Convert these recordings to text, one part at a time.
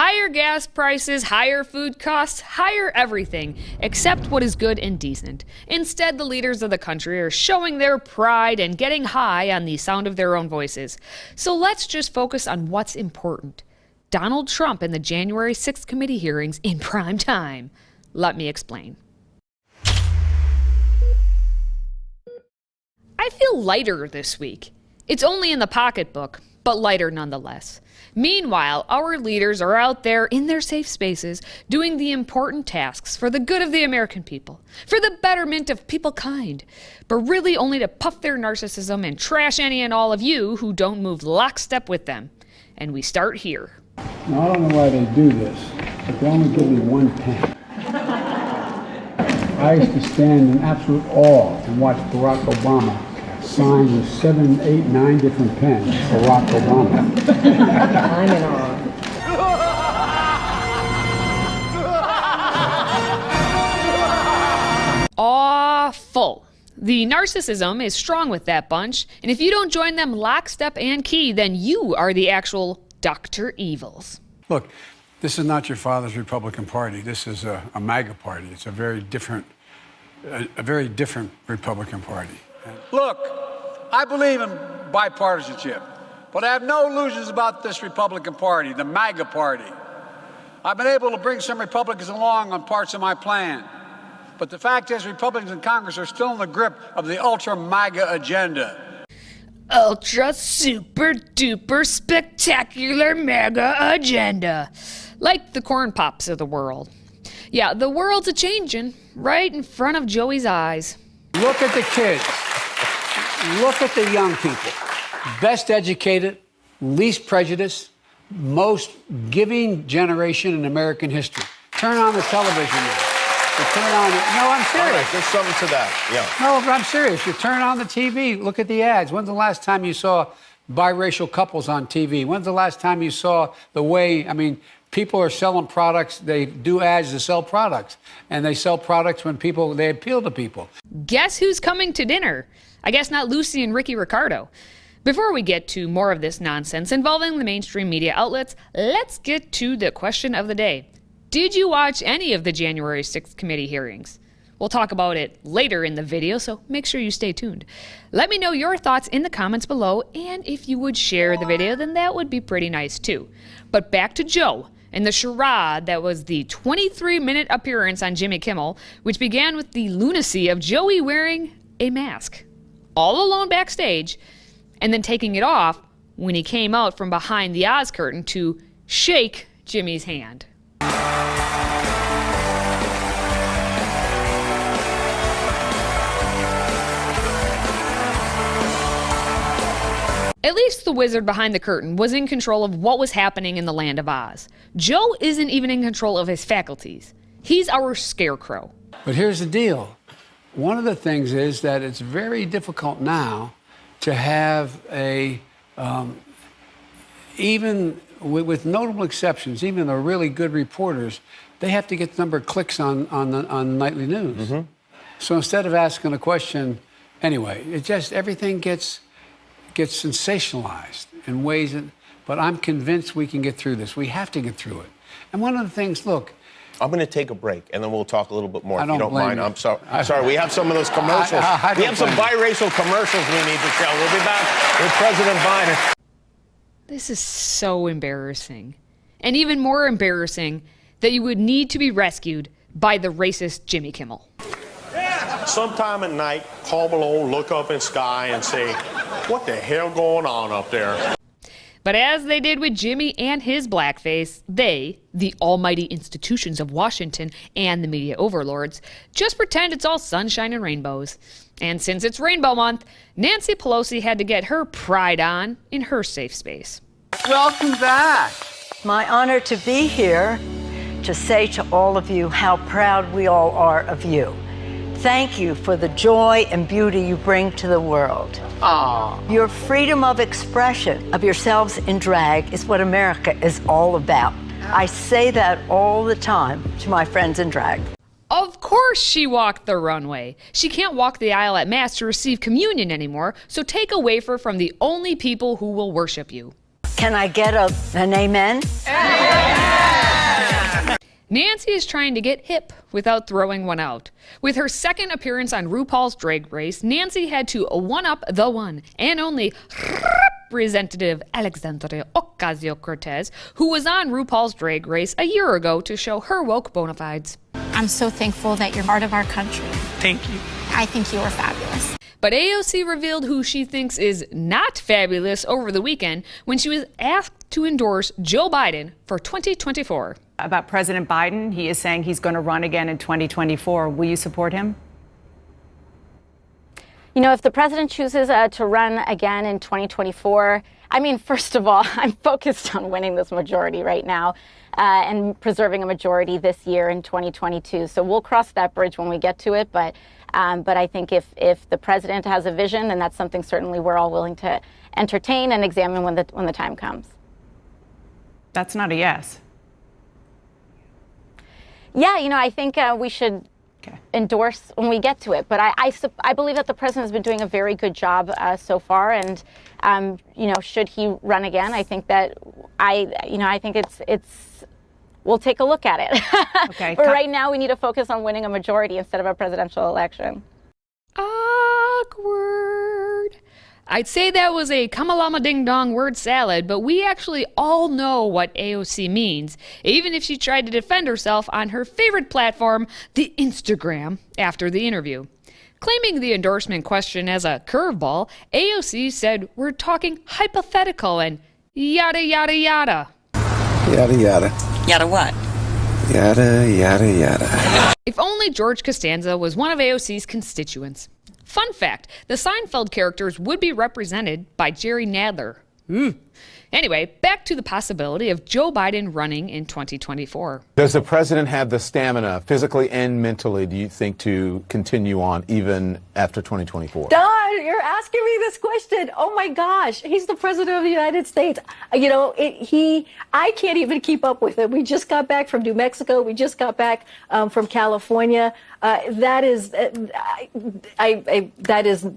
Higher gas prices, higher food costs, higher everything, except what is good and decent. Instead, the leaders of the country are showing their pride and getting high on the sound of their own voices. So let's just focus on what's important. Donald Trump and the January 6th committee hearings in prime time. Let me explain. I feel lighter this week. It's only in the pocketbook, but lighter nonetheless. Meanwhile, our leaders are out there in their safe spaces doing the important tasks for the good of the American people, for the betterment of peoplekind, but really only to puff their narcissism and trash any and all of you who don't move lockstep with them. And we start here. Now, I don't know why they do this, but they only give me one pen. I used to stand in absolute awe and watch Barack Obama sign with 7, 8, 9 different pens, Barack Obama. I'm in awe. Awful. The narcissism is strong with that bunch, and if you don't join them lockstep and key, then you are the actual Dr. Evils. Look, this is not your father's Republican Party. This is a MAGA party. It's a very different Republican Party. Look, I believe in bipartisanship, but I have no illusions about this Republican Party, the MAGA party. I've been able to bring some Republicans along on parts of my plan, but the fact is Republicans in Congress are still in the grip of the ultra MAGA agenda. Ultra super duper spectacular MAGA agenda. Like the corn pops of the world. Yeah, the world's a-changin' right in front of Joey's eyes. Look at the kids. Look at the young people. Best educated, least prejudiced, most giving generation in American history. Turn on the television now. You turn on it. No, I'm serious. All right, there's something to that, yeah. No, but I'm serious. You turn on the TV, look at the ads. When's the last time you saw biracial couples on TV? When's the last time you saw the way, people are selling products, they do ads to sell products. And they sell products when they appeal to people. Guess who's coming to dinner? I guess not Lucy and Ricky Ricardo. Before we get to more of this nonsense involving the mainstream media outlets, let's get to the question of the day. Did you watch any of the January 6th committee hearings? We'll talk about it later in the video, so make sure you stay tuned. Let me know your thoughts in the comments below, and if you would share the video, then that would be pretty nice too. But back to Joe and the charade that was the 23-minute appearance on Jimmy Kimmel, which began with the lunacy of Joey wearing a mask, all alone backstage, and then taking it off when he came out from behind the Oz curtain to shake Jimmy's hand. At least the wizard behind the curtain was in control of what was happening in the land of Oz. Joe isn't even in control of his faculties. He's our scarecrow. But here's the deal. One of the things is that it's very difficult now to have even with notable exceptions, even the really good reporters, they have to get the number of clicks on nightly news. Mm-hmm. So instead of asking a question, anyway, everything gets sensationalized in ways but I'm convinced we can get through this. We have to get through it. And one of the things, look, I'm going to take a break, and then we'll talk a little bit more, if you don't mind. You. I'm sorry. We have some of those commercials. We have some biracial commercials we need to show. We'll be back with President Biden. This is so embarrassing. And even more embarrassing that you would need to be rescued by the racist Jimmy Kimmel. Sometime at night, Carmel will look up in the sky and say, what the hell going on up there? But as they did with Jimmy and his blackface, they, the almighty institutions of Washington and the media overlords, just pretend it's all sunshine and rainbows. And since it's Rainbow Month, Nancy Pelosi had to get her pride on in her safe space. Welcome back. My honor to be here to say to all of you how proud we all are of you. Thank you for the joy and beauty you bring to the world. Aww. Your freedom of expression of yourselves in drag is what America is all about. I say that all the time to my friends in drag. Of course she walked the runway. She can't walk the aisle at Mass to receive communion anymore, so take a wafer from the only people who will worship you. Can I get an amen? Amen! Nancy is trying to get hip without throwing one out. With her second appearance on RuPaul's Drag Race, Nancy had to one-up the one and only Representative Alexandria Ocasio-Cortez, who was on RuPaul's Drag Race a year ago to show her woke bona fides. I'm so thankful that you're part of our country. Thank you. I think you are fabulous. But AOC revealed who she thinks is not fabulous over the weekend when she was asked to endorse Joe Biden for 2024. About President Biden, he is saying he's going to run again in 2024. Will you support him? You know, if the president chooses to run again in 2024, I mean, first of all, I'm focused on winning this majority right now and preserving a majority this year in 2022. So we'll cross that bridge when we get to it. But I think if the president has a vision, then that's something certainly we're all willing to entertain and examine when the time comes. That's not a yes. Yeah, you know, I think we should endorse when we get to it. But I believe that the president has been doing a very good job so far. And, you know, should he run again, I think that I think it's we'll take a look at it. Okay. But right now we need to focus on winning a majority instead of a presidential election. Awkward. I'd say that was a come-a-llama ding-dong word salad, but we actually all know what AOC means, even if she tried to defend herself on her favorite platform, the Instagram, after the interview. Claiming the endorsement question as a curveball, AOC said we're talking hypothetical and yada yada yada. Yada yada. Yada what? Yada yada yada. If only George Costanza was one of AOC's constituents. Fun fact, the Seinfeld characters would be represented by Jerry Nadler. Anyway, back to the possibility of Joe Biden running in 2024. Does the president have the stamina, physically and mentally, do you think, to continue on even after 2024? Don, you're asking me this question. Oh my gosh, he's the president of the United States. You know, I can't even keep up with it. We just got back from New Mexico. We just got back from California. That is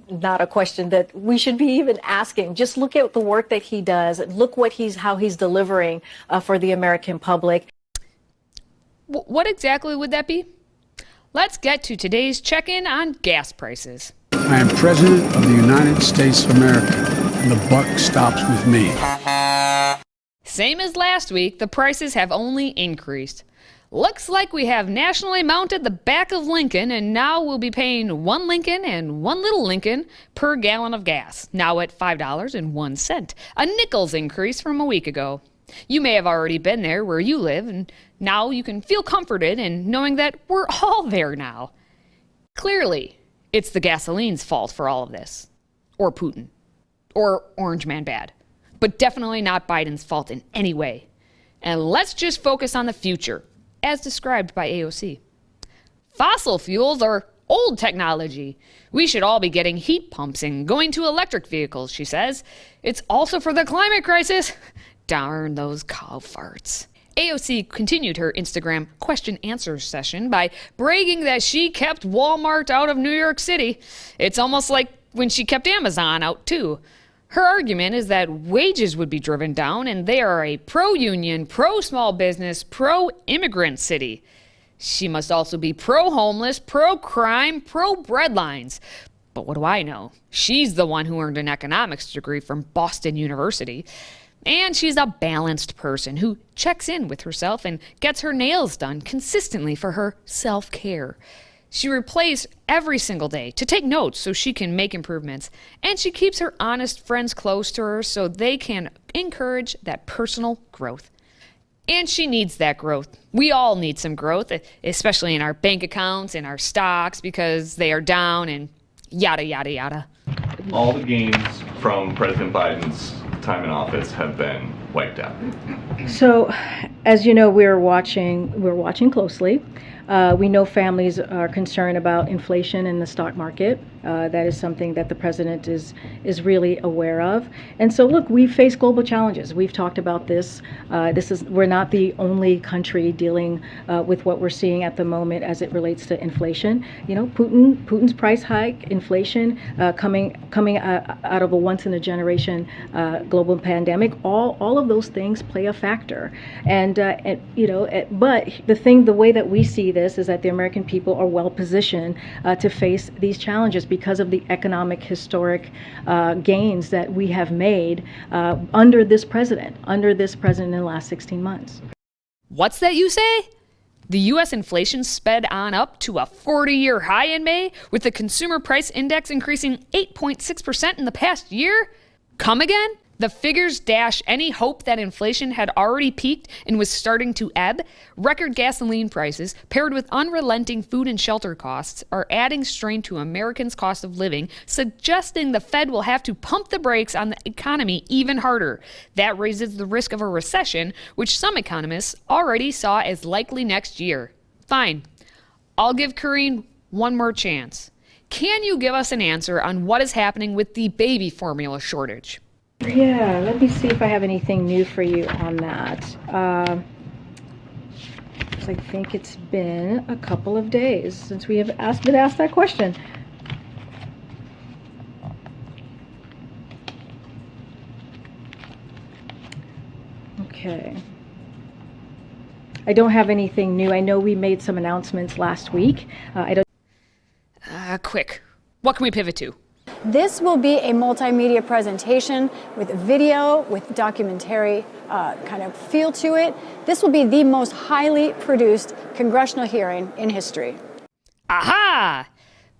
not a question that we should be even asking. Just look at the work that he does. Look how he's delivering for the American public. What exactly would that be? Let's get to today's check-in on gas prices. I am President of the United States of America, and the buck stops with me. Same as last week, the prices have only increased. Looks like we have nationally mounted the back of Lincoln, and now we'll be paying one Lincoln and one little Lincoln per gallon of gas, now at $5.01, a nickel's increase from a week ago. You may have already been there where you live, and now you can feel comforted in knowing that we're all there now. Clearly, it's the gasoline's fault for all of this. Or Putin. Or Orange Man Bad. But definitely not Biden's fault in any way. And let's just focus on the future, as described by AOC. Fossil fuels are old technology. We should all be getting heat pumps and going to electric vehicles, she says. It's also for the climate crisis. Darn those cow farts. AOC continued her Instagram question-answer session by bragging that she kept Walmart out of New York City. It's almost like when she kept Amazon out, too. Her argument is that wages would be driven down, and they are a pro-union, pro-small business, pro-immigrant city. She must also be pro-homeless, pro-crime, pro-breadlines. But what do I know? She's the one who earned an economics degree from Boston University. And she's a balanced person who checks in with herself and gets her nails done consistently for her self-care. She replays every single day to take notes so she can make improvements. And she keeps her honest friends close to her so they can encourage that personal growth. And she needs that growth. We all need some growth, especially in our bank accounts and our stocks because they are down and yada, yada, yada. All the gains from President Biden's time in office have been wiped out. So, as you know, we're watching closely. We know families are concerned about inflation in the stock market. That is something that the president is really aware of. And so, look, we face global challenges. We've talked about this. We're not the only country dealing with what we're seeing at the moment as it relates to inflation. You know, Putin's price hike, inflation coming out of a once in a generation global pandemic. All of those things play a factor. And but the way that we see this is that the American people are well positioned to face these challenges because of the economic historic gains that we have made under this president in the last 16 months. What's that you say? The U.S. inflation sped on up to a 40-year high in May, with the consumer price index increasing 8.6% in the past year? Come again? The figures dash any hope that inflation had already peaked and was starting to ebb. Record gasoline prices, paired with unrelenting food and shelter costs, are adding strain to Americans' cost of living, suggesting the Fed will have to pump the brakes on the economy even harder. That raises the risk of a recession, which some economists already saw as likely next year. Fine. I'll give Karine one more chance. Can you give us an answer on what is happening with the baby formula shortage? Yeah, let me see if I have anything new for you on that. 'Cause I think it's been a couple of days since we have been asked that question. Okay. I don't have anything new. I know we made some announcements last week. Quick. What can we pivot to? This will be a multimedia presentation with video, with documentary kind of feel to it. This will be the most highly produced congressional hearing in history. Aha!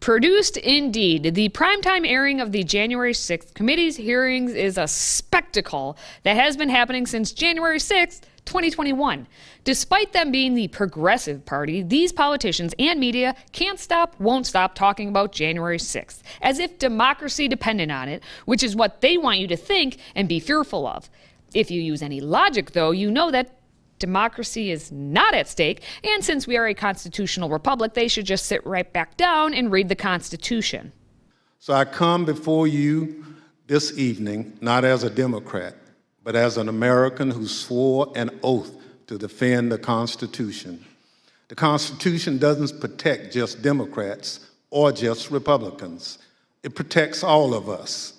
Produced indeed. The primetime airing of the January 6th committee's hearings is a spectacle that has been happening since January 6th, 2021. Despite them being the progressive party, these politicians and media can't stop, won't stop talking about January 6th, as if democracy depended on it, which is what they want you to think and be fearful of. If you use any logic, though, you know that democracy is not at stake, and since we are a constitutional republic, they should just sit right back down and read the Constitution. So I come before you this evening, not as a Democrat, but as an American who swore an oath to defend the Constitution. The Constitution doesn't protect just Democrats or just Republicans. It protects all of us,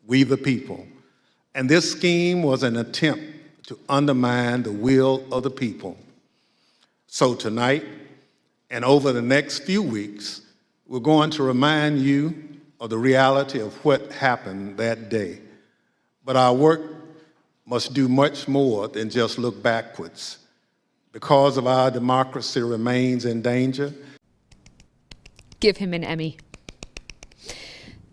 we the people. And this scheme was an attempt to undermine the will of the people. So tonight, and over the next few weeks, we're going to remind you of the reality of what happened that day. But our work must do much more than just look backwards. Because of our democracy remains in danger. Give him an Emmy.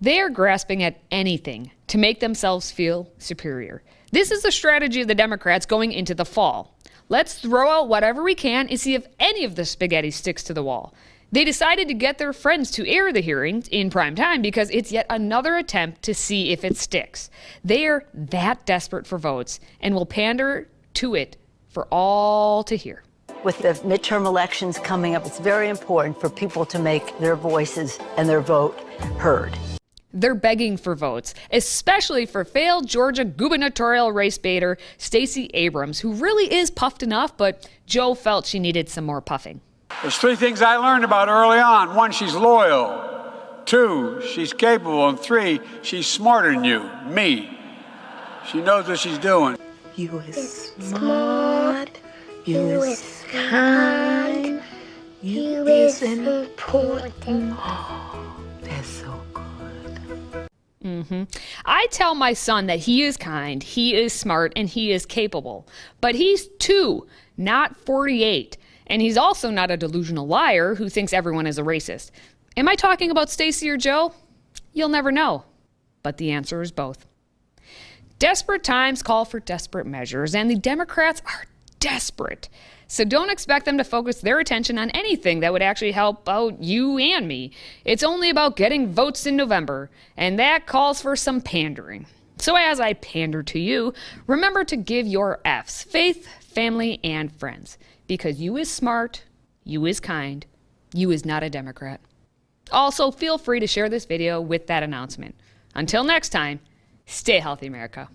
They are grasping at anything to make themselves feel superior. This is the strategy of the Democrats going into the fall. Let's throw out whatever we can and see if any of the spaghetti sticks to the wall. They decided to get their friends to air the hearings in prime time because it's yet another attempt to see if it sticks. They are that desperate for votes and will pander to it for all to hear. With the midterm elections coming up, it's very important for people to make their voices and their vote heard. They're begging for votes, especially for failed Georgia gubernatorial race baiter Stacey Abrams, who really is puffed enough, but Joe felt she needed some more puffing. There's three things I learned about her early on. One, she's loyal. Two, she's capable. And three, she's smarter than you, me. She knows what she's doing. You is smart, you is kind, you is important. That's so good. I tell my son that he is kind, he is smart, and he is capable. But he's 2, not 48. And he's also not a delusional liar who thinks everyone is a racist. Am I talking about Stacey or Joe? You'll never know. But the answer is both. Desperate times call for desperate measures, and the Democrats are desperate. So don't expect them to focus their attention on anything that would actually help out you and me. It's only about getting votes in November, and that calls for some pandering. So as I pander to you, remember to give your F's, faith, family, and friends. Because you is smart, you is kind, you is not a Democrat. Also, feel free to share this video with that announcement. Until next time, stay healthy, America.